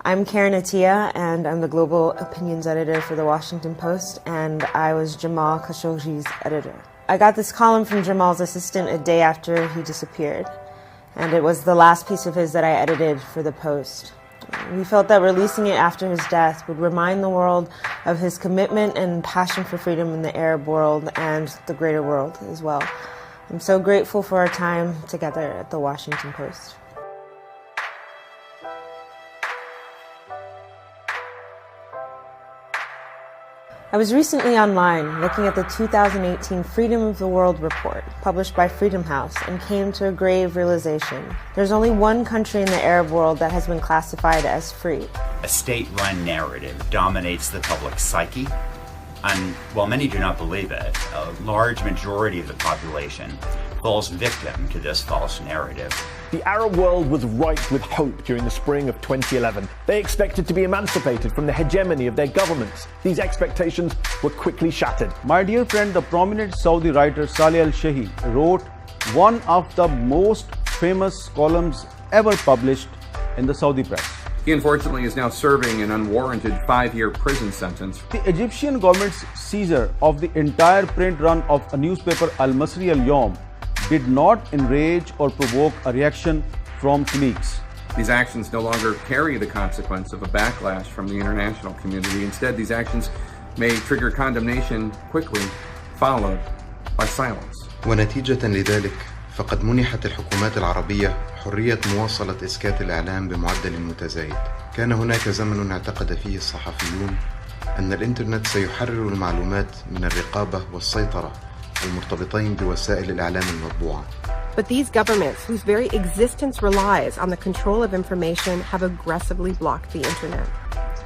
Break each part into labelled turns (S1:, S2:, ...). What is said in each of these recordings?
S1: I'm Karen عطية, and I'm the Global Opinions Editor for The Washington Post, and I was Jamal Khashoggi's editor. I got this column from Jamal's assistant a day after he disappeared, and it was the last piece of his that I edited for The Post. We felt that releasing it after his death would remind the world of his commitment and passion for freedom in the Arab world and the greater world as well. I'm so grateful for our time together at The Washington Post. I was recently online looking at the 2018 Freedom of the World report published by Freedom House and came to a grave realization. There's only one country in the Arab world that has been classified as free.
S2: A state-run narrative dominates the public psyche, and while many do not believe it, a large majority of the population falls victim to this false narrative.
S3: The Arab world was ripe with hope during the spring of 2011. They expected to be emancipated from the hegemony of their governments. These expectations were quickly shattered.
S4: My dear friend, the prominent Saudi writer Saleh al-Shehi wrote one of the most famous columns ever published in the Saudi press.
S5: He unfortunately is now serving an unwarranted 5-year prison sentence.
S4: The Egyptian government's seizure of the entire print run of a newspaper, Al-Masri al-Yawm, did not enrage or provoke a reaction from colleagues.
S5: These actions no longer carry the consequence of a backlash from the international community. Instead, these actions may trigger condemnation quickly, followed by silence.
S6: ونتيجة لذلك فقد منحت الحكومات العربية حرية مواصلة إسكات الإعلام بمعدل متزايد. كان هناك زمن اعتقد فيه الصحفيون أن الإنترنت سيحرر المعلومات من الرقابة والسيطرة المرتبطين بوسائل الإعلام المطبوعة.
S7: But these governments, whose very existence relies on the control of information, have aggressively blocked the internet.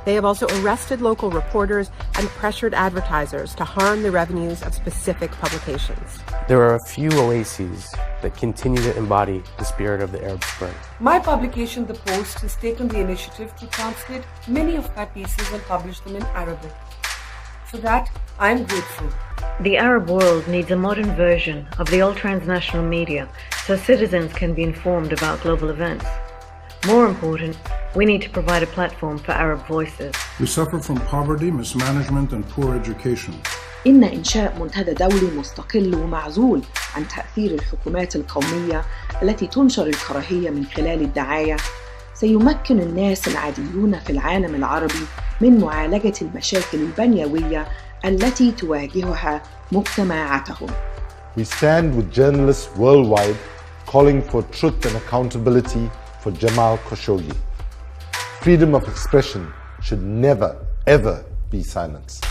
S7: They have also arrested local reporters and pressured advertisers to harm the revenues of specific publications.
S8: There are a few oases that continue to embody the spirit of the Arab Spring.
S9: My publication, The Post, has taken the initiative to translate many of my pieces and publish them in Arabic. For that, I'm grateful.
S10: The Arab world needs a modern version of the old transnational media so citizens can be informed about global events. More important, we need to provide a platform for Arab voices.
S11: We suffer from poverty, mismanagement, and poor education.
S12: إن إنشاء منتدى دولي مستقل ومعزول عن تأثير الحكومات القومية التي تنشر الكراهية من خلال الدعاية سيمكن الناس العاديون في العالم العربي من معالجة المشاكل البنيوية التي تواجهها مجتمعاتهم.
S13: We stand with journalists worldwide calling for truth and accountability for Jamal Khashoggi. Freedom of expression should never, ever be silenced.